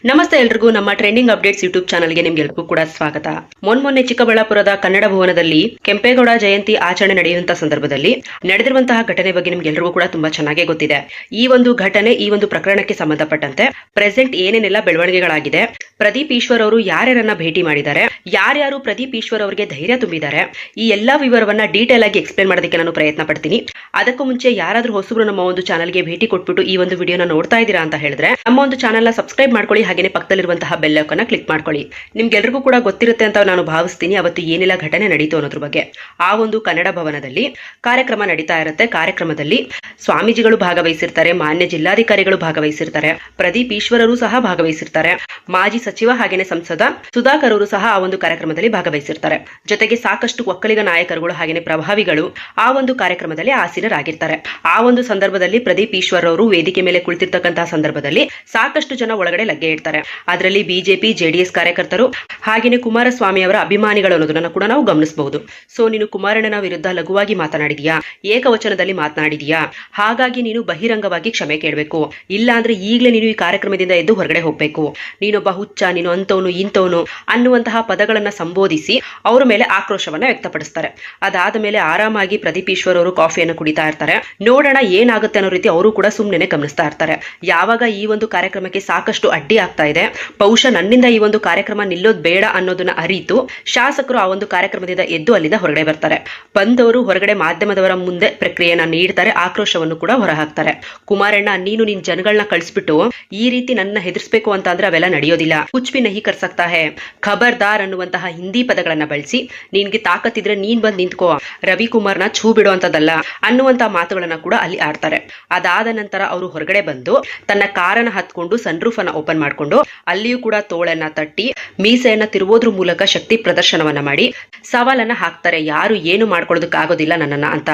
ನಮಸ್ತೆ ಎಲ್ರಿಗೂ ನಮ್ಮ ಟ್ರೆಂಡಿಂಗ್ ಅಪ್ಡೇಟ್ಸ್ ಯೂಟ್ಯೂಬ್ ಚಾನಲ್ಗೆ ನಿಮ್ಗೆಲ್ರಿಗೂ ಕೂಡ ಸ್ವಾಗತ. ಮೊನ್ನೆ ಚಿಕ್ಕಬಳ್ಳಾಪುರದ ಕನ್ನಡ ಭವನದಲ್ಲಿ ಕೆಂಪೇಗೌಡ ಜಯಂತಿ ಆಚರಣೆ ನಡೆಯುವಂತಹ ಸಂದರ್ಭದಲ್ಲಿ ನಡೆದಿರುವಂತಹ ಘಟನೆ ಬಗ್ಗೆ ನಿಮ್ಗೆಲ್ರಿಗೂ ಕೂಡ ತುಂಬಾ ಚೆನ್ನಾಗಿ ಗೊತ್ತಿದೆ. ಈ ಒಂದು ಘಟನೆ, ಈ ಒಂದು ಪ್ರಕರಣಕ್ಕೆ ಸಂಬಂಧಪಟ್ಟಂತೆ ಪ್ರೆಸೆಂಟ್ ಏನೇನೆಲ್ಲ ಬೆಳವಣಿಗೆಗಳಾಗಿದೆ, ಪ್ರದೀಪ್ ಈಶ್ವರ್ ಅವರು ಯಾರ್ಯಾರನ್ನ ಭೇಟಿ ಮಾಡಿದ್ದಾರೆ, ಯಾರ್ಯಾರು ಪ್ರದೀಪ್ ಈಶ್ವರ್ ಅವರಿಗೆ ಧೈರ್ಯ ತುಂಬಿದ್ದಾರೆ, ಈ ಎಲ್ಲಾ ವಿವರವನ್ನ ಡೀಟೇಲ್ ಆಗಿ ಎಕ್ಸ್ಪ್ಲೇನ್ ಮಾಡೋದಕ್ಕೆ ನಾನು ಪ್ರಯತ್ನ ಪಡ್ತೀನಿ. ಅದಕ್ಕೂ ಮುಂಚೆ ಯಾರಾದ್ರೂ ಹೊಸಬ್ರು ನಮ್ಮ ಒಂದು ಚಾನಲ್ಗೆ ಭೇಟಿ ಕೊಟ್ಬಿಟ್ಟು ಈ ಒಂದು ವಿಡಿಯೋನ ನೋಡ್ತಾ ಇದ್ದೀರಾ ಅಂತ ಹೇಳಿದ್ರೆ ನಮ್ಮ ಒಂದು ಚಾನಲ್ನ ಸಬ್ಸ್ಕ್ರೈಬ್ ಮಾಡ್ಕೊಳ್ಳಿ, ಹಾಗೇನೆ ಪಕ್ಕದಲ್ಲಿರುವಂತಹ ಬೆಲ್ ಐಕಾನ್ ಕ್ಲಿಕ್ ಮಾಡ್ಕೊಳ್ಳಿ. ನಿಮ್ಗೆಲ್ರಿಗೂ ಕೂಡ ಗೊತ್ತಿರುತ್ತೆ ಅಂತ ನಾನು ಭಾವಿಸ್ತೀನಿ ಅವತ್ತು ಏನೆಲ್ಲ ಘಟನೆ ನಡೀತು ಅನ್ನೋದ್ರ ಬಗ್ಗೆ. ಆ ಒಂದು ಕನ್ನಡ ಭವನದಲ್ಲಿ ಕಾರ್ಯಕ್ರಮ ನಡೀತಾ ಇರುತ್ತೆ. ಕಾರ್ಯಕ್ರಮದಲ್ಲಿ ಸ್ವಾಮೀಜಿಗಳು ಭಾಗವಹಿಸಿರ್ತಾರೆ, ಮಾನ್ಯ ಜಿಲ್ಲಾಧಿಕಾರಿಗಳು ಭಾಗವಹಿಸಿರ್ತಾರೆ, ಪ್ರದೀಪ್ ಈಶ್ವರರು ಸಹ ಭಾಗವಹಿಸಿರ್ತಾರೆ, ಮಾಜಿ ಸಚಿವ ಹಾಗೇನೆ ಸಂಸದ ಸುಧಾಕರ್ ಅವರು ಸಹ ಆ ಒಂದು ಕಾರ್ಯಕ್ರಮದಲ್ಲಿ ಭಾಗವಹಿಸಿರ್ತಾರೆ. ಜೊತೆಗೆ ಸಾಕಷ್ಟು ಒಕ್ಕಲಿಗ ನಾಯಕರುಗಳು ಹಾಗೇನೆ ಪ್ರಭಾವಿಗಳು ಆ ಒಂದು ಕಾರ್ಯಕ್ರಮದಲ್ಲಿ ಆಸೀನರಾಗಿರ್ತಾರೆ. ಆ ಒಂದು ಸಂದರ್ಭದಲ್ಲಿ ಪ್ರದೀಪ್ ಈಶ್ವರ್ ಅವರು ವೇದಿಕೆ ಮೇಲೆ ಕುಳಿತಿರ್ತಕ್ಕಂತಹ ಸಂದರ್ಭದಲ್ಲಿ ಸಾಕಷ್ಟು ಜನ ಒಳಗಡೆ ಲಗ್ಗೆ ಇಡ್ತಾರೆ. ಅದರಲ್ಲಿ ಬಿಜೆಪಿ ಜೆಡಿಎಸ್ ಕಾರ್ಯಕರ್ತರು ಹಾಗೇನೆ ಕುಮಾರಸ್ವಾಮಿ ಅವರ ಅಭಿಮಾನಿಗಳು ಅನ್ನೋದನ್ನ ಕೂಡ ನಾವು ಗಮನಿಸಬಹುದು. ಸೊ ನೀನು ಕುಮಾರಣ್ಣನ ವಿರುದ್ಧ ಲಘುವಾಗಿ ಮಾತನಾಡಿದೀಯಾ, ಏಕವಚನದಲ್ಲಿ ಮಾತನಾಡಿದೀಯಾ, ಹಾಗಾಗಿ ನೀನು ಬಹಿರಂಗವಾಗಿ ಕ್ಷಮೆ ಕೇಳಬೇಕು, ಇಲ್ಲ ಅಂದ್ರೆ ಈಗಲೇ ನೀನು ಈ ಕಾರ್ಯಕ್ರಮದಿಂದ ಎದ್ದು ಹೊರಗಡೆ ಹೋಗ್ಬೇಕು, ನೀನೊಬ್ಬ ಹುಚ್ಚ, ನೀನು ಅಂತವನು ಇಂತವನು ಅನ್ನುವಂತಹ ಪದಗಳನ್ನ ಸಂಬೋಧಿಸಿ ಅವರ ಮೇಲೆ ಆಕ್ರೋಶವನ್ನ ವ್ಯಕ್ತಪಡಿಸ್ತಾರೆ. ಅದಾದ ಮೇಲೆ ಆರಾಮಾಗಿ ಪ್ರದೀಪ್ ಈಶ್ವರ್ ಅವರು ಕಾಫಿಯನ್ನು ಕುಡಿತಾ ಇರ್ತಾರೆ. ನೋಡೋಣ ಏನಾಗುತ್ತೆ ಅನ್ನೋ ರೀತಿ ಅವರು ಕೂಡ ಸುಮ್ಮನೆ ಗಮನಿಸ್ತಾ ಇರ್ತಾರೆ. ಯಾವಾಗ ಈ ಒಂದು ಕಾರ್ಯಕ್ರಮಕ್ಕೆ ಸಾಕಷ್ಟು ಅಡ್ಡಿ ಆಗ್ತಾ ಇದೆ, ಬಹುಶಃ ನನ್ನಿಂದ ಈ ಒಂದು ಕಾರ್ಯಕ್ರಮ ನಿಲ್ಲೋದು ಬೇಡ ಅನ್ನೋದನ್ನ ಅರಿತು ಶಾಸಕರು ಆ ಒಂದು ಕಾರ್ಯಕ್ರಮದಿಂದ ಎದ್ದು ಅಲ್ಲಿಂದ ಹೊರಗಡೆ ಬರ್ತಾರೆ. ಬಂದವರು ಹೊರಗಡೆ ಮಾಧ್ಯಮದವರ ಮುಂದೆ ಪ್ರಕ್ರಿಯೆಯನ್ನ ನೀಡ್ತಾರೆ, ಆಕ್ರೋಶವನ್ನು ಕೂಡ ಹೊರಹಾಕ್ತಾರೆ. ಕುಮಾರಣ್ಣ, ನೀನು ನಿನ್ ಜನಗಳನ್ನ ಕಳಿಸ್ಬಿಟ್ಟು ಈ ರೀತಿ ನನ್ನ ಹೆದರ್ಸ್ಬೇಕು ಅಂತ ಅಂದ್ರೆ ಅವೆಲ್ಲ ನಡೆಯೋದಿಲ್ಲ, ಕುಚ್ ಭಿ ನಹಿ ಕರ್ ಸಕ್ತಾ ಹೈ, ಖಬರ್ದಾರ್ ಅನ್ನುವಂತಹ ಹಿಂದಿ ಪದಗಳನ್ನ ಬಳಸಿ ನಿನ್ಗೆ ತಾಕತ್ತಿದ್ರೆ ನೀನ್ ಬಂದ್ ನಿಂತ್ಕೋ, ರವಿಕುಮಾರ್ನ ಛೂ ಬಿಡುವಂತದಲ್ಲ ಅನ್ನುವಂತಹ ಮಾತುಗಳನ್ನ ಕೂಡ ಅಲ್ಲಿ ಆಡ್ತಾರೆ. ಅದಾದ ನಂತರ ಅವರು ಹೊರಗಡೆ ಬಂದು ತನ್ನ ಕಾರನ್ನ ಹತ್ಕೊಂಡು ಸನ್ರೂಫ್ ಅನ್ನ ಓಪನ್ ಮಾಡ್ಕೊಂಡು ಅಲ್ಲಿಯೂ ಕೂಡ ತೋಳನ್ನ ತಟ್ಟಿ ಮೀಸೆಯನ್ನ ತಿರುವುದ್ರ ಮೂಲಕ ಶಕ್ತಿ ಪ್ರದರ್ಶನವನ್ನ ಮಾಡಿ ಸವಾಲನ್ನ ಹಾಕ್ತಾರೆ, ಯಾರು ಏನು ಮಾಡ್ಕೊಳ್ಳೋದಕ್ಕಾಗೋದಿಲ್ಲ ನನ್ನನ್ನ ಅಂತ.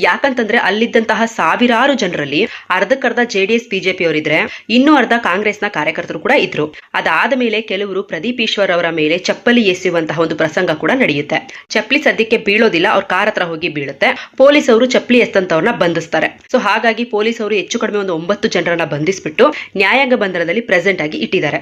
ಯಾಕಂತಂದ್ರೆ ಅಲ್ಲಿದ್ದಂತಹ ಸಾವಿರಾರು ಜನರಲ್ಲಿ ಅರ್ಧಕ್ಕರ್ಧ ಜೆಡಿಎಸ್ ಬಿಜೆಪಿ ಅವರಿದ್ರೆ ಇನ್ನೂ ಅರ್ಧ ಕಾಂಗ್ರೆಸ್ನ ಕಾರ್ಯಕರ್ತರು ಕೂಡ ಇದ್ರು. ಅದಾದ ಮೇಲೆ ಕೆಲವರು ಪ್ರದೀಪ್ ಈಶ್ವರ್ ಅವರ ಮೇಲೆ ಚಪ್ಪಲಿ ಎಸೆಯುವಂತಹ ಒಂದು ಪ್ರಸಂಗ ಕೂಡ ನಡೆಯುತ್ತೆ. ಚಪ್ಪಲಿ ಸದ್ಯಕ್ಕೆ ಬೀಳೋದಿಲ್ಲ, ಅವ್ರ ಕಾರ್ ಹತ್ರ ಹೋಗಿ ಬೀಳುತ್ತೆ. ಪೊಲೀಸ್ ಅವರು ಚಪ್ಪಲಿ ಎಸ್ತಂತವ್ರನ್ನ ಬಂಧಿಸ್ತಾರೆ. ಸೊ ಹಾಗಾಗಿ ಪೊಲೀಸ್ ಅವರು ಹೆಚ್ಚು ಕಡಿಮೆ ಒಂದು 9 ಜನರನ್ನ ಬಂಧಿಸ್ಬಿಟ್ಟು ನ್ಯಾಯಾಂಗ ಬಂಧನದಲ್ಲಿ ಪ್ರೆಸೆಂಟ್ ಆಗಿ ಇಟ್ಟಿದ್ದಾರೆ.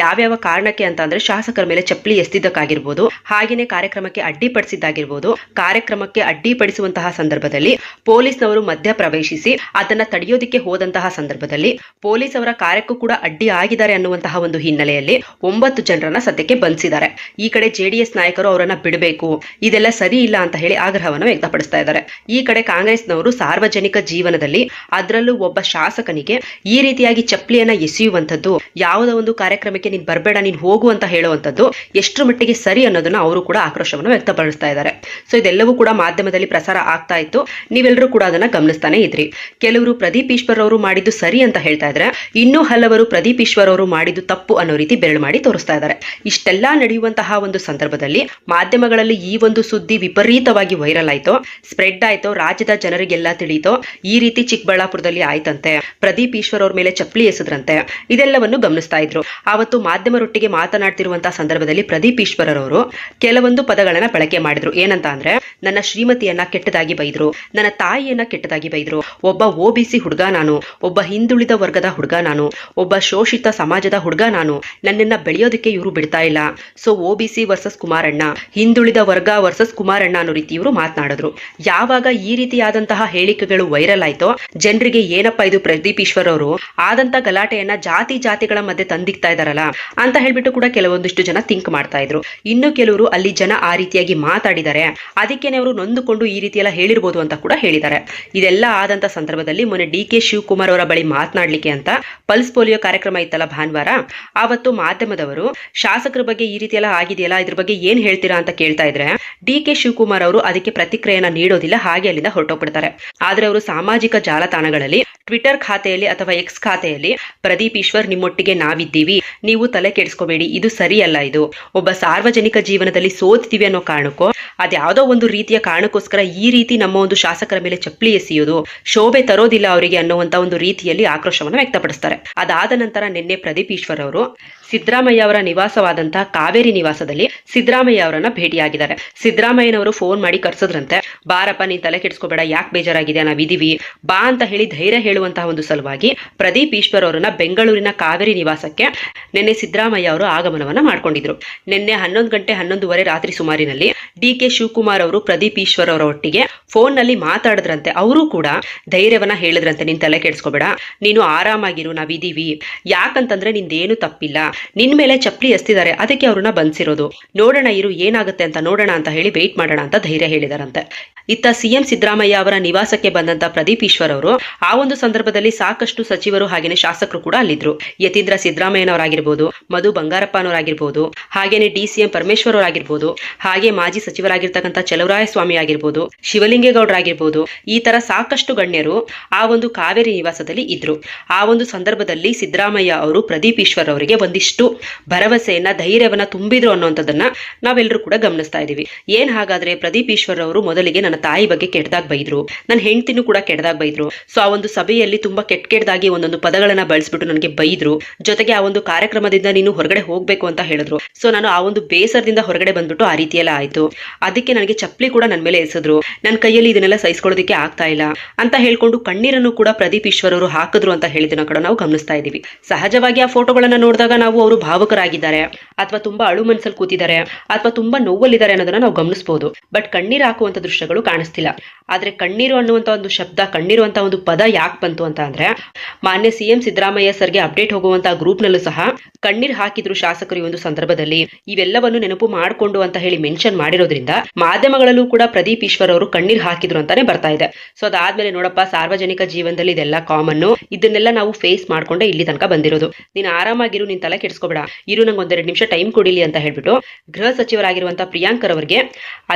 ಯಾವ್ಯಾವ ಕಾರಣಕ್ಕೆ ಅಂತ ಅಂದ್ರೆ ಶಾಸಕರ ಮೇಲೆ ಚಪ್ಪಲಿ ಎಸ್ತಿದ್ದಕ್ಕಾಗಿರ್ಬೋದು, ಹಾಗೇನೆ ಕಾರ್ಯಕ್ರಮಕ್ಕೆ ಅಡ್ಡಿಪಡಿಸಿದ್ದಾಗಿರ್ಬೋದು. ಕಾರ್ಯಕ್ರಮಕ್ಕೆ ಅಡ್ಡಿಪಡಿಸುವಂತಹ ಸಂದರ್ಭದಲ್ಲಿ ಪೊಲೀಸ್ನವರು ಮಧ್ಯ ಪ್ರವೇಶಿಸಿ ಅದನ್ನ ತಡೆಯೋದಿಕ್ಕೆ ಹೋದಂತಹ ಸಂದರ್ಭದಲ್ಲಿ ಪೊಲೀಸ್ ಅವರ ಕಾರ್ಯಕ್ಕೂ ಕೂಡ ಅಡ್ಡಿ ಆಗಿದ್ದಾರೆ ಅನ್ನುವಂತಹ ಒಂದು ಹಿನ್ನೆಲೆಯಲ್ಲಿ 9 ಜನರನ್ನ ಸದ್ಯಕ್ಕೆ ಬಂಧಿಸಿದ್ದಾರೆ. ಈ ಕಡೆ ಜೆಡಿಎಸ್ ನಾಯಕರು ಅವರನ್ನ ಬಿಡಬೇಕು, ಇದೆಲ್ಲ ಸರಿ ಇಲ್ಲ ಅಂತ ಹೇಳಿ ಆಗ್ರಹವನ್ನು ವ್ಯಕ್ತಪಡಿಸ್ತಾ ಇದ್ದಾರೆ. ಈ ಕಡೆ ಕಾಂಗ್ರೆಸ್ನವರು ಸಾರ್ವಜನಿಕ ಜೀವನದಲ್ಲಿ ಅದರಲ್ಲೂ ಒಬ್ಬ ಶಾಸಕನಿಗೆ ಈ ರೀತಿಯಾಗಿ ಚಪ್ಪಲಿಯನ್ನ ಎಸೆಯುವಂಥದ್ದು, ಯಾವುದೋ ಒಂದು ಕಾರ್ಯಕ್ರಮಕ್ಕೆ ನೀನ್ ಬರ್ಬೇಡ, ನೀನ್ ಹೋಗು ಅಂತ ಹೇಳುವಂಥದ್ದು ಎಷ್ಟರ ಮಟ್ಟಿಗೆ ಸರಿ ಅನ್ನೋದನ್ನ ಅವರು ಕೂಡ ಆಕ್ರೋಶವನ್ನು ವ್ಯಕ್ತಪಡಿಸ್ತಾ ಇದ್ದಾರೆ. ಸೊ ಇದೆಲ್ಲವೂ ಕೂಡ ಮಾಧ್ಯಮದಲ್ಲಿ ಪ್ರಸಾರ ಆಗ್ತಾ ಇತ್ತು, ನೀವೆಲ್ಲರೂ ಕೂಡ ಅದನ್ನ ಗಮನಿಸ್ತಾನೆ ಇದ್ರಿ. ಕೆಲವರು ಪ್ರದೀಪ್ ಈಶ್ವರ್ ಅವರು ಮಾಡಿದ್ದು ಸರಿ ಅಂತ ಹೇಳ್ತಾ ಇದ್ರೆ, ಇನ್ನೂ ಹಲವರು ಪ್ರದೀಪ್ ಈಶ್ವರ್ ಅವರು ಮಾಡಿದ್ದು ತಪ್ಪು ಅನ್ನೋ ರೀತಿ ಬೆರಳು ಮಾಡಿ ತೋರಿಸ್ತಾ ಇದ್ದಾರೆ. ಇಷ್ಟೆಲ್ಲಾ ನಡೆಯುವಂತಹ ಒಂದು ಸಂದರ್ಭದಲ್ಲಿ ಮಾಧ್ಯಮಗಳಲ್ಲಿ ಈ ಒಂದು ಸುದ್ದಿ ವಿಪರೀತವಾಗಿ ವೈರಲ್ ಆಯ್ತು, ಸ್ಪ್ರೆಡ್ ಆಯ್ತು, ರಾಜ್ಯದ ಜನರಿಗೆಲ್ಲ ತಿಳಿಯಿತು. ಈ ರೀತಿ ಚಿಕ್ಕಬಳ್ಳಾಪುರದಲ್ಲಿ ಆಯ್ತಂತೆ, ಪ್ರದೀಪ್ ಈಶ್ವರ್ ಅವ್ರ ಮೇಲೆ ಚಪ್ಪಲಿ ಎಸೆದ್ರಂತೆ, ಇದೆಲ್ಲವನ್ನು ಗಮನಿಸ್ತಾ ಇದ್ರು. ಆವತ್ತು ಮಾಧ್ಯಮರೊಟ್ಟಿಗೆ ಮಾತನಾಡ್ತಿರುವಂತಹ ಸಂದರ್ಭದಲ್ಲಿ ಪ್ರದೀಪ್ ಈಶ್ವರ್ ಅವರು ಕೆಲವೊಂದು ಪದಗಳನ್ನ ಬಳಕೆ ಮಾಡಿದ್ರು. ಏನಂತ ಅಂದ್ರೆ, ನನ್ನ ಶ್ರೀಮತಿಯನ್ನ ಕೆಟ್ಟದಾಗಿ ಬೈದ್ರು, ನನ್ನ ತಾಯಿಯನ್ನ ಕೆಟ್ಟದಾಗಿ ಬೈದ್ರು, ಒಬ್ಬ OBC ಹುಡುಗ ನಾನು, ಒಬ್ಬ ಹಿಂದುಳಿದ ವರ್ಗದ ಹುಡುಗ ನಾನು, ಒಬ್ಬ ಶೋಷಿತ ಸಮಾಜದ ಹುಡುಗ ನಾನು, ನನ್ನನ್ನ ಬೆಳೆಯೋದಕ್ಕೆ ಇವರು ಬಿಡ್ತಾ ಇಲ್ಲ. ಸೊ OBC ವರ್ಸಸ್ ಕುಮಾರಣ್ಣ, ಹಿಂದುಳಿದ ವರ್ಗ ವರ್ಸಸ್ ಕುಮಾರಣ್ಣ ಅನ್ನೋ ರೀತಿ ಇವರು ಮಾತನಾಡಿದ್ರು. ಯಾವಾಗ ಈ ರೀತಿಯಾದಂತಹ ಹೇಳಿಕೆಗಳು ವೈರಲ್ ಆಯ್ತೋ, ಜನರಿಗೆ ಏನಪ್ಪಾ ಇದು ಪ್ರದೀಪ್ ಈಶ್ವರ್ ಅವರು ಆದಂತ ಗಲಾಟೆಯನ್ನ ಜಾತಿಗಳ ಮಧ್ಯೆ ತಂದಿಕ್ತಾ ಇದಾರಲ್ಲ ಅಂತ ಹೇಳ್ಬಿಟ್ಟು ಕೂಡ ಕೆಲವೊಂದಿಷ್ಟು ಜನ ಥಿಂಕ್ ಮಾಡ್ತಾ ಇದ್ರು. ಇನ್ನು ಕೆಲವರು ಅಲ್ಲಿ ಜನ ಆ ರೀತಿಯಾಗಿ ಮಾತಾಡಿದ್ದಾರೆ, ಅದಕ್ಕೇನೆ ಅವರು ನೊಂದುಕೊಂಡು ಈ ರೀತಿ ಎಲ್ಲ ಹೇಳಿರ್ಬೋದು ಅಂತ ಕೂಡ ಹೇಳಿದ್ದಾರೆ. ಇದೆಲ್ಲ ಆದಂತ ಸಂದರ್ಭದಲ್ಲಿ ಮೊನ್ನೆ DK ಶಿವಕುಮಾರ್ ಅವರ ಬಳಿ ಮಾತನಾಡ್ಲಿಕ್ಕೆ ಅಂತ ಪಲ್ಸ್ ಪೋಲಿಯೋ ಕಾರ್ಯಕ್ರಮ ಇತ್ತಲ್ಲ ಭಾನುವಾರ, ಆವತ್ತು ಮಾಧ್ಯಮದವರು ಶಾಸಕರ ಬಗ್ಗೆ ಈ ರೀತಿ ಎಲ್ಲ ಆಗಿದೆಯಲ್ಲ, ಇದ್ರ ಬಗ್ಗೆ ಏನ್ ಹೇಳ್ತೀರಾ ಅಂತ ಕೇಳ್ತಾ ಇದ್ರೆ DK ಶಿವಕುಮಾರ್ ಅವರು ಅದಕ್ಕೆ ಪ್ರತಿಕ್ರಿಯೆಯನ್ನ ನೀಡೋದಿಲ್ಲ, ಹಾಗೆ ಅಲ್ಲಿಂದ ಹೊರಟೋಗ್ಬಿಡ್ತಾರೆ. ಆದ್ರೆ ಅವರು ಸಾಮಾಜಿಕ ಜಾಲತಾಣಗಳಲ್ಲಿ ಟ್ವಿಟರ್ ಖಾತೆಯಲ್ಲಿ ಅಥವಾ X ಖಾತೆಯಲ್ಲಿ ಪ್ರದೀಪ್ ಈಶ್ವರ್ ನಿಮ್ಮೊಟ್ಟಿಗೆ ನಾವಿದ್ದೀವಿ, ನೀವು ತಲೆ ಕೆಡಿಸ್ಕೋಬೇಡಿ, ಇದು ಸರಿಯಲ್ಲ, ಇದು ಒಬ್ಬ ಸಾರ್ವಜನಿಕ ಜೀವನದಲ್ಲಿ ಸೋತ್ತೀವಿ ಅನ್ನೋ ಕಾರಣಕ್ಕೋ ಅದ್ಯಾವುದೋ ಒಂದು ರೀತಿಯ ಕಾರಣಕ್ಕೋಸ್ಕರ ಈ ರೀತಿ ನಮ್ಮ ಒಂದು ಶಾಸಕರ ಮೇಲೆ ಚಪ್ಪಲಿ ಎಸೆಯೋದು ಶೋಭೆ ತರೋದಿಲ್ಲ ಅವರಿಗೆ ಅನ್ನುವಂತ ಒಂದು ರೀತಿಯಲ್ಲಿ ಆಕ್ರೋಶವನ್ನು ವ್ಯಕ್ತಪಡಿಸ್ತಾರೆ. ಅದಾದ ನಂತರ ನಿನ್ನೆ ಪ್ರದೀಪ್ ಈಶ್ವರ್ ಅವರು ಸಿದ್ದರಾಮಯ್ಯ ಅವರ ನಿವಾಸವಾದಂತಹ ಕಾವೇರಿ ನಿವಾಸ ನಿವಾಸದಲ್ಲಿ ಸಿದ್ದರಾಮಯ್ಯ ಅವರನ್ನ ಭೇಟಿಯಾಗಿದ್ದಾರೆ. ಸಿದ್ದರಾಮಯ್ಯನವರು ಫೋನ್ ಮಾಡಿ ಕರ್ಸದ್ರಂತೆ, ಬಾರಪ್ಪ ನೀನ್ ತಲೆ ಕೆಡಿಸ್ಕೋಬೇಡ, ಯಾಕೆ ಬೇಜಾರಾಗಿದೆ, ನಾವಿದೀವಿ ಬಾ ಅಂತ ಹೇಳಿ ಧೈರ್ಯ ಹೇಳುವಂತಹ ಒಂದು ಸಲುವಾಗಿ ಪ್ರದೀಪ್ ಈಶ್ವರ್ ಅವರನ್ನ ಬೆಂಗಳೂರಿನ ಕಾವೇರಿ ನಿವಾಸಕ್ಕೆ ನಿನ್ನೆ ಸಿದ್ದರಾಮಯ್ಯ ಅವರು ಆಗಮನವನ್ನ ಮಾಡ್ಕೊಂಡಿದ್ರು. ನಿನ್ನೆ 11 ಗಂಟೆ 11:30 ರಾತ್ರಿ ಸುಮಾರಿನಲ್ಲಿ DK ಶಿವಕುಮಾರ್ ಅವರು ಪ್ರದೀಪ್ ಈಶ್ವರ್ ಅವರ ಒಟ್ಟಿಗೆ ಫೋನ್ ನಲ್ಲಿ ಮಾತಾಡಿದ್ರಂತೆ. ಅವರು ಕೂಡ ಧೈರ್ಯವನ್ನ ಹೇಳಿದ್ರಂತೆ, ನೀನ್ ತಲೆ ಕೆಡಿಸ್ಕೋಬೇಡ, ನೀನು ಆರಾಮಾಗಿರು, ನಾವಿದೀವಿ, ಯಾಕಂತಂದ್ರೆ ನಿಂದೇನು ತಪ್ಪಿಲ್ಲ, ನಿನ್ ಮೇಲೆ ಚಪ್ಪಲಿ ಎಸ್ತಿದ್ದಾರೆ, ಅದಕ್ಕೆ ಅವ್ರನ್ನ ಬಂಧಿಸಿರೋದು, ನೋಡೋಣ ಇರು ಏನಾಗುತ್ತೆ ಅಂತ ನೋಡೋಣ ಅಂತ ಹೇಳಿ ವೇಟ್ ಮಾಡೋಣ ಅಂತ ಧೈರ್ಯ ಹೇಳಿದಾರಂತೆ. ಇತ್ತ ಸಿಎಂ ಸಿದ್ದರಾಮಯ್ಯ ಅವರ ನಿವಾಸಕ್ಕೆ ಬಂದಂತ ಪ್ರದೀಪ್ ಈಶ್ವರ್ ಅವರು ಆ ಒಂದು ಸಂದರ್ಭದಲ್ಲಿ ಸಾಕಷ್ಟು ಸಚಿವರು ಹಾಗೇನೆ ಶಾಸಕರು ಕೂಡ ಅಲ್ಲಿದ್ರು. ಯತೀಂದ್ರ ಸಿದ್ದರಾಮಯ್ಯನವರಾಗಿರ್ಬೋದು, ಮಧು ಬಂಗಾರಪ್ಪನವರಾಗಿರ್ಬೋದು, ಹಾಗೇನೆ DCM ಪರಮೇಶ್ವರ್ ಅವರಾಗಿರ್ಬೋದು, ಹಾಗೆ ಮಾಜಿ ಸಚಿವರಾಗಿರ್ತಕ್ಕಂಥ ಚಲುವರಾಯಸ್ವಾಮಿ ಆಗಿರ್ಬೋದು, ಶಿವಲಿಂಗೇಗೌಡರಾಗಿರ್ಬೋದು, ಈ ತರ ಸಾಕಷ್ಟು ಗಣ್ಯರು ಆ ಒಂದು ಕಾವೇರಿ ನಿವಾಸದಲ್ಲಿ ಇದ್ರು. ಆ ಒಂದು ಸಂದರ್ಭದಲ್ಲಿ ಸಿದ್ದರಾಮಯ್ಯ ಅವರು ಪ್ರದೀಪ್ ಈಶ್ವರ್ ಅವರಿಗೆ ಒಂದಿಷ್ಟು ಭರವಸೆಯನ್ನ, ಧೈರ್ಯವನ್ನ ತುಂಬಿದ್ರು ಅನ್ನುವಂಥದ್ದನ್ನ ನಾವೆಲ್ಲರೂ ಕೂಡ ಗಮನಿಸ್ತಾ ಇದೀವಿ. ಏನ್ ಹಾಗಾದ್ರೆ ಪ್ರದೀಪ್ ಈಶ್ವರ್ ಅವರು ಮೊದಲಿಗೆ ನನ್ನ ತಾಯಿ ಬಗ್ಗೆ ಕೆಟ್ಟದಾಗ ಬೈದ್ರು, ನನ್ನ ಹೆಂಡತಿನೂ ಕೂಡ ಕೆಟ್ಟದಾಗ ಬೈದ್ರು. ಸೊ ಆ ಒಂದು ಸಭೆಯಲ್ಲಿ ತುಂಬಾ ಕೆಟ್ಟದಾಗಿ ಒಂದೊಂದು ಪದಗಳನ್ನ ಬಳಸ್ಬಿಟ್ಟು ನನಗೆ ಬೈದ್ರು. ಜೊತೆಗೆ ಆ ಒಂದು ಕಾರ್ಯಕ್ರಮದಿಂದ ನೀನು ಹೊರಗಡೆ ಹೋಗ್ಬೇಕು ಅಂತ ಹೇಳಿದ್ರು. ಸೊ ನಾನು ಆ ಒಂದು ಬೇಸರದಿಂದ ಹೊರಗಡೆ ಬಂದ್ಬಿಟ್ಟು ಆ ರೀತಿಯೆಲ್ಲ ಆಯ್ತು, ಅದಕ್ಕೆ ನನಗೆ ಚಪ್ಪಲಿ ಕೂಡ ನನ್ನ ಮೇಲೆ ಎಸೆದ್ರು, ನನ್ನ ಕೈಯಲ್ಲಿ ಇದನ್ನೆಲ್ಲ ಸಹಿಸ್ಕೊಳ್ಳೋದಕ್ಕೆ ಆಗ್ತಾ ಇಲ್ಲ ಅಂತ ಹೇಳ್ಕೊಂಡು ಕಣ್ಣೀರನ್ನು ಕೂಡ ಪ್ರದೀಪ್ ಈಶ್ವರ್ ಅವರು ಹಾಕಿದ್ರು ಅಂತ ಹೇಳಿದನ್ನ ಕೂಡ ನಾವು ಗಮನಿಸ್ತಾ ಇದೀವಿ. ಸಹಜವಾಗಿ ಆ ಫೋಟೋಗಳನ್ನ ನೋಡಿದಾಗ ನಾವು ಅವರು ಭಾವುಕರಾಗಿದ್ದಾರೆ ಅಥವಾ ತುಂಬಾ ಅಳು ಮನಸ್ಸಲ್ಲಿ ಕೂತಿದ್ದಾರೆ ಅಥವಾ ತುಂಬಾ ನೋವಲ್ಲಿದ್ದಾರೆ ಅನ್ನೋದನ್ನ ನಾವು ಗಮನಿಸಬಹುದು. ಬಟ್ ಕಣ್ಣೀರು ಹಾಕುವಂತ ದೃಶ್ಯಗಳು ಕಾಣಿಸ್ತಿಲ್ಲ. ಆದ್ರೆ ಕಣ್ಣೀರು ಅನ್ನುವಂತ ಒಂದು ಶಬ್ದ, ಕಣ್ಣೀರು ಅಂತ ಒಂದು ಪದ ಯಾಕೆ ಬಂತು ಅಂತ ಅಂದ್ರೆ ಮಾನ್ಯ CM ಸಿದ್ದರಾಮಯ್ಯ ಸರ್ಗೆ ಅಪ್ಡೇಟ್ ಹೋಗುವಂತಹ ಗ್ರೂಪ್ ನಲ್ಲೂ ಸಹ ಕಣ್ಣೀರ್ ಹಾಕಿದ್ರು ಶಾಸಕರು ಈ ಒಂದು ಸಂದರ್ಭದಲ್ಲಿ. ಇವೆಲ್ಲವನ್ನು ನೆನಪು ಮಾಡಿಕೊಂಡು ಅಂತ ಹೇಳಿ ಮೆನ್ಷನ್ ಮಾಡಿರೋದ್ರಿಂದ ಮಾಧ್ಯಮಗಳಲ್ಲೂ ಕೂಡ ಪ್ರದೀಪ್ ಈಶ್ವರ್ ಅವರು ಕಣ್ಣೀರ್ ಹಾಕಿದ್ರು ಅಂತಾನೆ ಬರ್ತಾ ಇದೆ. ಸೊ ಅದಾದ್ಮೇಲೆ ನೋಡಪ್ಪ, ಸಾರ್ವಜನಿಕ ಜೀವನದಲ್ಲಿ ಇದೆಲ್ಲ ಕಾಮನ್ನು, ಇದನ್ನೆಲ್ಲ ನಾವು ಫೇಸ್ ಮಾಡ್ಕೊಂಡೆ ಇಲ್ಲಿ ತನಕ ಬಂದಿರೋದು, ನೀನ್ ಆರಾಮಾಗಿರು, ನೀನ್ ತಲೆ ಕೆಡಿಸ್ಕೋಬೇಡ, ಇರು ನಂಗೆ 1-2 ನಿಮಿಷ ಟೈಮ್ ಕೊಡಿಲಿ ಅಂತ ಹೇಳ್ಬಿಟ್ಟು ಗೃಹ ಸಚಿವರಾಗಿರುವಂತಹ ಪ್ರಿಯಾಂಕರ್ ಅವರಿಗೆ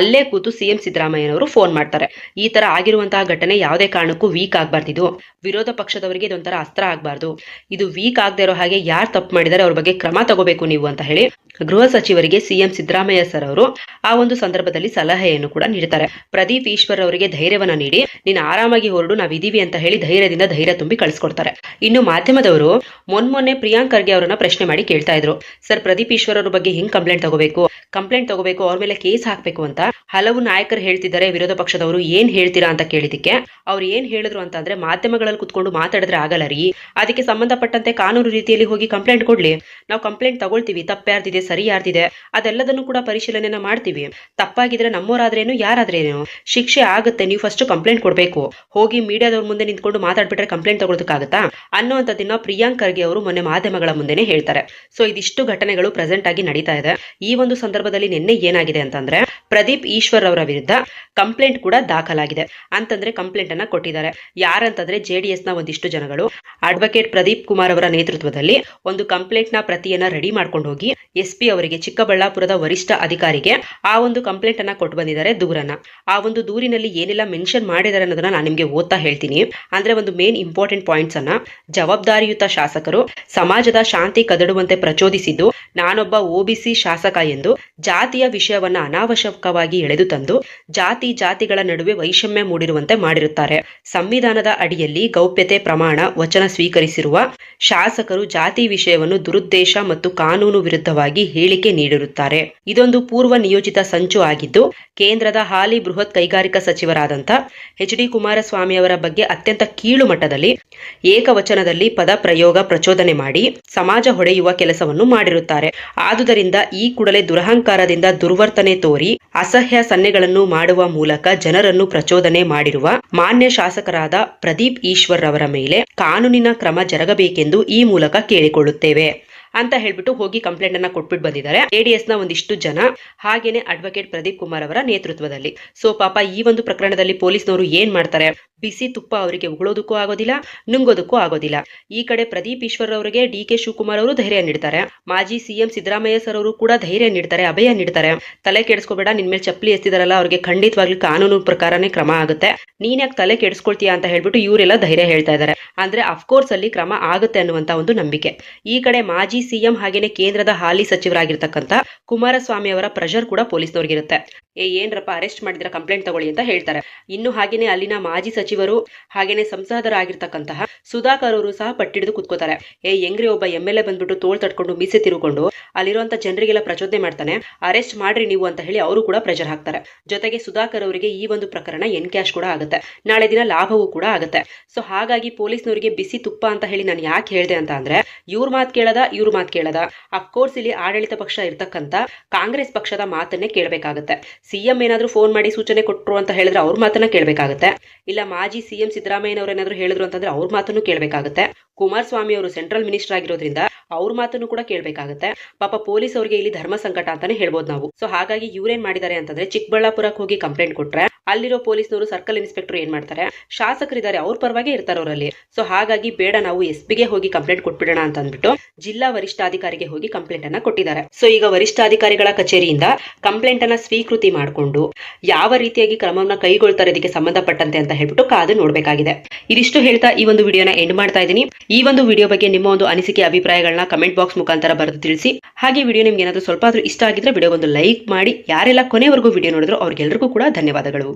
ಅಲ್ಲೇ ಕೂತು CM ಸಿದ್ದರಾಮಯ್ಯನವರು ಫೋನ್ ಮಾಡ್ತಾರೆ. ಈ ತರ ಆಗಿರುವಂತಹ ಘಟನೆ ಯಾವುದೇ ಕಾರಣಕ್ಕೂ ವೀಕ್ ಆಗ್ಬಾರ್ದಿದು, ವಿರೋಧ ಪಕ್ಷದವರಿಗೆ ಇದೊಂಥರ ಅಸ್ತ್ರ ಆಗ್ಬಾರ್ದು, ಇದು ವೀಕ್ ಆಗದೆ ಇರೋ ಹಾಗೆ ಯಾರು ತಪ್ಪು ಮಾಡಿದರೆ ಅವ್ರ ಬಗ್ಗೆ ಕ್ರಮ ತಗೋಬೇಕು ನೀವು ಅಂತ ಹೇಳಿ ಗೃಹ ಸಚಿವರಿಗೆ CM ಸಿದ್ದರಾಮಯ್ಯ ಸರ್ ಅವರು ಆ ಒಂದು ಸಂದರ್ಭದಲ್ಲಿ ಸಲಹೆಯನ್ನು ಕೂಡ ನೀಡ್ತಾರೆ. ಪ್ರದೀಪ್ ಈಶ್ವರ್ ಅವರಿಗೆ ಧೈರ್ಯವನ್ನ ನೀಡಿ, ನೀನು ಆರಾಮಾಗಿ ಹೊರಡು, ನಾವಿದೀವಿ ಅಂತ ಹೇಳಿ ಧೈರ್ಯದಿಂದ ಧೈರ್ಯ ತುಂಬಿ ಕಳಿಸ್ಕೊಡ್ತಾರೆ. ಇನ್ನು ಮಾಧ್ಯಮದವರು ಮೊನ್ನೆ ಪ್ರಿಯಾಂಕರ್ಗೆ ಅವರನ್ನ ಪ್ರಶ್ನೆ ಮಾಡಿ ಕೇಳ್ತಾ ಇದ್ರು, ಸರ್ ಪ್ರದೀಪ್ ಈಶ್ವರ್ ಅವ್ರ ಬಗ್ಗೆ ಹೆಂಗ್ ಕಂಪ್ಲೇಂಟ್ ತಗೋಬೇಕು, ಅವ್ರ ಮೇಲೆ ಕೇಸ್ ಹಾಕ್ಬೇಕು ಅಂತ ಹಲವು ನಾಯಕರು ಹೇಳ್ತಿದ್ದಾರೆ, ವಿರೋಧ ಪಕ್ಷದವರು ಏನ್ ಹೇಳ್ತೀರಾ ಅಂತ ಕೇಳಿದಕ್ಕೆ ಅವ್ರು ಏನ್ ಹೇಳಿದ್ರು ಅಂತಂದ್ರೆ, ಮಾಧ್ಯಮಗಳಲ್ಲಿ ಕುತ್ಕೊಂಡು ಮಾತಾಡಿದ್ರೆ ಆಗಲ್ಲ ರೀ, ಅದಕ್ಕೆ ಸಂಬಂಧಪಟ್ಟಂತೆ ಕಾನೂನು ರೀತಿಯಲ್ಲಿ ಹೋಗಿ ಕಂಪ್ಲೇಂಟ್ ಕೊಡ್ಲಿ, ನಾವು ಕಂಪ್ಲೇಂಟ್ ತಗೊಳ್ತೀವಿ, ತಪ್ಪ್ಯಾರ್ದಿದೆ ಸರಿ ಯಾರ್ದಿದೆ ಅದೆಲ್ಲದನ್ನು ಕೂಡ ಪರಿಶೀಲನೆನ ಮಾಡ್ತೀವಿ, ತಪ್ಪಾಗಿದ್ರೆ ನಮ್ಮವರಾದ್ರೇನು ಯಾರಾದ್ರೇನು ಶಿಕ್ಷೆ ಆಗುತ್ತೆ, ನೀವು ಫಸ್ಟ್ ಕಂಪ್ಲೇಂಟ್ ಕೊಡ್ಬೇಕು, ಹೋಗಿ ಮೀಡಿಯಾದವ್ರ ಮುಂದೆ ನಿಂತ್ಕೊಂಡು ಮಾತಾಡ್ಬಿಟ್ರೆ ಕಂಪ್ಲೇಂಟ್ ತಗೊಳ್ಳೋದಕ್ಕಾಗತ್ತಾ ಅನ್ನುವಂಥದ್ದನ್ನ ಪ್ರಿಯಾಂಕ್ ಖರ್ಗೆ ಅವರು ಮೊನ್ನೆ ಮಾಧ್ಯಮಗಳ ಮುಂದೆನೆ ಹೇಳ್ತಾರೆ. ಸೊ ಇದಿಷ್ಟು ಘಟನೆಗಳು ಪ್ರೆಸೆಂಟ್ ಆಗಿ ನಡೀತಾ ಇದೆ. ಈ ಒಂದು ಸಂದರ್ಭದಲ್ಲಿ ನಿನ್ನೆ ಏನಾಗಿದೆ ಅಂತಂದ್ರೆ, ಪ್ರದೀಪ್ ಈಶ್ವರ್ ಅವರ ವಿರುದ್ಧ ಕಂಪ್ಲೇಂಟ್ ಕೂಡ ದಾಖಲಾಗಿದೆ. ಅಂತಂದ್ರೆ ಕಂಪ್ಲೇಂಟ್ ಅನ್ನ ಕೊಟ್ಟಿದ್ದಾರೆ. ಯಾರಂತಂದ್ರೆ JDS ನ ಒಂದಿಷ್ಟು ಜನಗಳು ಅಡ್ವೊಕೇಟ್ ಪ್ರದೀಪ್ ಕುಮಾರ್ ಅವರ ನೇತೃತ್ವದಲ್ಲಿ ಒಂದು ಕಂಪ್ಲೇಂಟ್ ನ ಪ್ರತಿಯನ್ನ ರೆಡಿ ಮಾಡ್ಕೊಂಡು ಹೋಗಿ SP ಅವರಿಗೆ, ಚಿಕ್ಕಬಳ್ಳಾಪುರದ ವರಿಷ್ಠ ಅಧಿಕಾರಿಗೆ ಆ ಒಂದು ಕಂಪ್ಲೇಂಟ್ ಅನ್ನ ಕೊಟ್ಟು ಬಂದಿದ್ದಾರೆ, ದೂರನ್ನ. ಆ ಒಂದು ದೂರಿನಲ್ಲಿ ಏನೆಲ್ಲ ಮೆನ್ಷನ್ ಮಾಡಿದ್ದಾರೆ ಅನ್ನೋದನ್ನ ನಾನು ನಿಮ್ಗೆ ಓದ್ತಾ ಹೇಳ್ತೀನಿ. ಅಂದ್ರೆ ಒಂದು ಮೇನ್ ಇಂಪಾರ್ಟೆಂಟ್ ಪಾಯಿಂಟ್ಸ್ ಅನ್ನ, ಜವಾಬ್ದಾರಿಯುತ ಶಾಸಕರು ಸಮಾಜದ ಶಾಂತಿ ಕದಡುವಂತೆ ಪ್ರಚೋದಿಸಿದ್ದು, ನಾನೊಬ್ಬ OBC ಶಾಸಕ ಎಂದು ಜಾತಿಯ ವಿಷಯವನ್ನ ಅನಾವಶ್ಯಕವಾಗಿ ಎಳೆದು ತಂದು ಜಾತಿಗಳ ನಡುವೆ ವೈಷಮ್ಯ ಮೂಡಿರುವಂತೆ ಮಾಡಿರುತ್ತಾರೆ. ಸಂವಿಧಾನದ ಅಡಿಯಲ್ಲಿ ಗೌಪ್ಯತೆ ಪ್ರಮಾಣ ವಚನ ಸ್ವೀಕರಿಸಿರುವ ಶಾಸಕರು ಜಾತಿ ವಿಷಯವನ್ನು ದುರುದ್ದೇಶ ಮತ್ತು ಕಾನೂನು ವಿರುದ್ಧವಾಗಿ ಹೇಳಿಕೆ ನೀಡಿರುತ್ತಾರೆ. ಇದೊಂದು ಪೂರ್ವ ನಿಯೋಜಿತ ಸಂಚು ಆಗಿದ್ದು, ಕೇಂದ್ರದ ಹಾಲಿ ಬೃಹತ್ ಕೈಗಾರಿಕಾ ಸಚಿವರಾದಂಥ HD ಕುಮಾರಸ್ವಾಮಿ ಅವರ ಬಗ್ಗೆ ಅತ್ಯಂತ ಕೀಳು ಮಟ್ಟದಲ್ಲಿ ಏಕವಚನದಲ್ಲಿ ಪದ ಪ್ರಯೋಗ ಪ್ರಚೋದನೆ ಮಾಡಿ ಸಮಾಜ ಹೊಡೆಯುವ ಕೆಲಸವನ್ನು ಮಾಡಿರುತ್ತಾರೆ. ಆದುದರಿಂದ ಈ ಕೂಡಲೇ ದುರಹಂಕಾರದಿಂದ ದುರ್ವರ್ತನೆ ತೋರಿ ಅಸಹ್ಯ ಸನ್ನೆಗಳನ್ನು ಮಾಡುವ ಮೂಲಕ ಜನರನ್ನು ಪ್ರಚೋದನೆ ಮಾಡಿರುವ ಮಾನ್ಯ ಶಾಸಕರಾದ ಪ್ರದೀಪ್ ಈಶ್ವರ್ ಅವರ ಮೇಲೆ ಕಾನೂನಿನ ಕ್ರಮ ಜರುಗಬೇಕೆಂದು ಈ ಮೂಲಕ ಕೇಳಿಕೊಳ್ಳುತ್ತೇವೆ ಅಂತ ಹೇಳ್ಬಿಟ್ಟು ಹೋಗಿ ಕಂಪ್ಲೇಂಟ್ ಅನ್ನ ಕೊಟ್ಬಿಟ್ಟು ಬಂದಿದ್ದಾರೆ JDS ನ ಒಂದಿಷ್ಟು ಜನ, ಹಾಗೇನೆ ಅಡ್ವೊಕೇಟ್ ಪ್ರದೀಪ್ ಕುಮಾರ್ ಅವರ ನೇತೃತ್ವದಲ್ಲಿ. ಸೊ ಪಾಪ ಈ ಒಂದು ಪ್ರಕರಣದಲ್ಲಿ ಪೊಲೀಸ್ನವರು ಏನ್ ಮಾಡ್ತಾರೆ, ಬಿಸಿ ತುಪ್ಪ ಅವರಿಗೆ ಉಗುಳೋದಕ್ಕೂ ಆಗೋದಿಲ್ಲ, ನುಂಗೋದಕ್ಕೂ ಆಗೋದಿಲ್ಲ. ಈ ಕಡೆ ಪ್ರದೀಪ್ ಈಶ್ವರ್ ಅವರಿಗೆ DK ಶಿವಕುಮಾರ್ ಅವರು ಧೈರ್ಯ ನೀಡ್ತಾರೆ, ಮಾಜಿ CM ಸಿದ್ದರಾಮಯ್ಯ ಸರ್ ಅವರು ಕೂಡ ಧೈರ್ಯ ನೀಡ್ತಾರೆ, ಅಭಯ ನೀಡ್ತಾರೆ, ತಲೆ ಕೆಡಿಸ್ಕೋಬೇಡ, ನಿನ್ ಮೇಲೆ ಚಪ್ಪಲಿ ಎಸ್ತಿದಾರಲ್ಲ ಅವ್ರಿಗೆ ಖಂಡಿತವಾಗ್ಲೂ ಕಾನೂನು ಪ್ರಕಾರನೇ ಕ್ರಮ ಆಗುತ್ತೆ, ನೀನ್ ಯಾಕೆ ತಲೆ ಕೆಡಿಸ್ಕೊಳ್ತೀಯಾ ಅಂತ ಹೇಳ್ಬಿಟ್ಟು ಇವರೆಲ್ಲ ಧೈರ್ಯ ಹೇಳ್ತಾ ಇದ್ದಾರೆ. ಅಂದ್ರೆ ಅಫ್ಕೋರ್ಸ್ ಅಲ್ಲಿ ಕ್ರಮ ಆಗುತ್ತೆ ಅನ್ನುವಂತ ಒಂದು ನಂಬಿಕೆ. ಈ ಕಡೆ ಮಾಜಿ ಸಿಎಂ ಹಾಗೇನೆ ಕೇಂದ್ರದ ಹಾಲಿ ಸಚಿವರಾಗಿರ್ತಕ್ಕಂಥ ಕುಮಾರಸ್ವಾಮಿ ಅವರ ಪ್ರೆಷರ್ ಕೂಡ ಪೊಲೀಸ್ನವ್ರಿಗಿರುತ್ತೆ. ಏನ್ರಪ್ಪ ಅರೆಸ್ಟ್ ಮಾಡಿದ್ರ ಕಂಪ್ಲೇಂಟ್ ತಗೊಳ್ಳಿ ಅಂತ ಹೇಳ್ತಾರೆ. ಇನ್ನು ಹಾಗೇನೆ ಅಲ್ಲಿನ ಮಾಜಿ ಸಚಿವರು ಹಾಗೇನೆ ಸಂಸದರಾಗಿರ್ತಕ್ಕಂತಹ ಸುಧಾಕರ್ ಅವರು ಸಹ ಪಟ್ಟಿಡಿದು ಕುತ್ಕೋತಾರೆ. ಹೆಂಗ್ರಿ ಒಬ್ಬ MLA ಬಂದ್ಬಿಟ್ಟು ತೋಳ್ ತಟ್ಕೊಂಡು ಮೀಸೆ ತಿರುಕೊಂಡು ಅಲ್ಲಿರುವಂತ ಜನರಿಗೆಲ್ಲ ಪ್ರಚೋದನೆ ಮಾಡ್ತಾನೆ, ಅರೆಸ್ಟ್ ಮಾಡ್ರಿ ನೀವು ಅಂತ ಹೇಳಿ ಅವರು ಕೂಡ ಪ್ರೆಷರ್ ಹಾಕ್ತಾರೆ. ಜೊತೆಗೆ ಸುಧಾಕರ್ ಅವರಿಗೆ ಈ ಒಂದು ಪ್ರಕರಣ ಎನ್ಕ್ಯಾಶ್ ಕೂಡ ಆಗುತ್ತೆ, ನಾಳೆ ದಿನ ಲಾಭವೂ ಕೂಡ ಆಗುತ್ತೆ. ಸೊ ಹಾಗಾಗಿ ಪೊಲೀಸ್ನವರಿಗೆ ಬಿಸಿ ತುಪ್ಪ ಅಂತ ಹೇಳಿ ನಾನು ಯಾಕೆ ಹೇಳಿದೆ ಅಂತ ಅಂದ್ರೆ, ಇವ್ರ ಮಾತು ಕೇಳದ ಅಫ್ಕೋರ್ಸ್ ಇಲ್ಲಿ ಆಡಳಿತ ಪಕ್ಷ ಇರ್ತಕ್ಕಂಥ ಕಾಂಗ್ರೆಸ್ ಪಕ್ಷದ ಮಾತನ್ನೇ ಕೇಳಬೇಕಾಗುತ್ತೆ. ಸಿಎಂ ಏನಾದ್ರೂ ಫೋನ್ ಮಾಡಿ ಸೂಚನೆ ಕೊಟ್ಟರು ಅಂತ ಹೇಳಿದ್ರೆ ಅವ್ರ ಮಾತನ್ನ ಕೇಳಬೇಕಾಗುತ್ತೆ. ಇಲ್ಲ ಮಾಜಿ ಸಿಎಂ ಸಿದ್ದರಾಮಯ್ಯನವರು ಏನಾದ್ರು ಹೇಳಿದ್ರು ಅಂತಂದ್ರೆ ಅವ್ರ ಮಾತನ್ನು ಕೇಳಬೇಕಾಗುತ್ತೆ. ಕುಮಾರಸ್ವಾಮಿ ಅವರು ಸೆಂಟ್ರಲ್ ಮಿನಿಸ್ಟರ್ ಆಗಿರೋದ್ರಿಂದ ಅವ್ರ ಮಾತನ್ನು ಕೂಡ ಕೇಳಬೇಕಾಗುತ್ತೆ. ಪಾಪ ಪೊಲೀಸ್ ಅವರಿಗೆ ಇಲ್ಲಿ ಧರ್ಮ ಸಂಕಟ ಅಂತಾನೆ ಹೇಳ್ಬೋದು ನಾವು. ಸೊ ಹಾಗಾಗಿ ಇವ್ರೇನ್ ಮಾಡಿದ್ದಾರೆ ಅಂತಂದ್ರೆ, ಚಿಕ್ಕಬಳ್ಳಾಪುರಕ್ಕೆ ಹೋಗಿ ಕಂಪ್ಲೇಂಟ್ ಕೊಟ್ರೆ ಅಲ್ಲಿರೋ ಪೊಲೀಸ್ನವರು ಸರ್ಕಲ್ ಇನ್ಸ್ಪೆಕ್ಟರ್ ಏನ್ ಮಾಡ್ತಾರೆ, ಶಾಸಕರಿದ್ದಾರೆ ಅವ್ರ ಪರವಾಗಿ ಇರ್ತಾರೆ ಅವರಲ್ಲಿ. ಸೊ ಹಾಗಾಗಿ ಬೇಡ ನಾವು SP ಗೆ ಹೋಗಿ ಕಂಪ್ಲೇಂಟ್ ಕೊಟ್ಬಿಡೋಣ ಅಂತ ಅಂದ್ಬಿಟ್ಟು ಜಿಲ್ಲಾ ವರಿಷ್ಠಾಧಿಕಾರಿಗೆ ಹೋಗಿ ಕಂಪ್ಲೇಂಟ್ ಅನ್ನ ಕೊಟ್ಟಿದ್ದಾರೆ. ಸೊ ಈಗ ವರಿಷ್ಠಾಧಿಕಾರಿಗಳ ಕಚೇರಿಯಿಂದ ಕಂಪ್ಲೇಂಟ್ ಅನ್ನ ಸ್ವೀಕೃತಿ ಮಾಡಿಕೊಂಡು ಯಾವ ರೀತಿಯಾಗಿ ಕ್ರಮವನ್ನ ಕೈಗೊಳ್ತಾರೆ ಇದಕ್ಕೆ ಸಂಬಂಧಪಟ್ಟಂತೆ ಅಂತ ಹೇಳ್ಬಿಟ್ಟು ಕಾದು ನೋಡ್ಬೇಕಾಗಿದೆ. ಇದಿಷ್ಟು ಹೇಳ್ತಾ ಈ ಒಂದು ವಿಡಿಯೋನ ಎಂಡ್ ಮಾಡ್ತಾ ಇದ್ದೀನಿ. ಈ ಒಂದು ವಿಡಿಯೋ ಬಗ್ಗೆ ನಿಮ್ಮ ಒಂದು ಅನಿಸಿಕೆ ಅಭಿಪ್ರಾಯಗಳನ್ನ ಕಮೆಂಟ್ ಬಾಕ್ಸ್ ಮುಖಾಂತರ ಬರೆದು ತಿಳಿಸಿ. ಹಾಗೆ ವಿಡಿಯೋ ನಿಮ್ಗೆ ಏನಾದರೂ ಸ್ವಲ್ಪ ಆದ್ರೂ ಇಷ್ಟ ಆಗಿದ್ರೆ ವಿಡಿಯೋಗೊಂದು ಲೈಕ್ ಮಾಡಿ. ಯಾರೆಲ್ಲ ಕೊನೆವರೆಗೂ ವಿಡಿಯೋ ನೋಡಿದ್ರು ಅವ್ರಿಗೆಲ್ಲರಿಗೂ ಕೂಡ ಧನ್ಯವಾದಗಳು.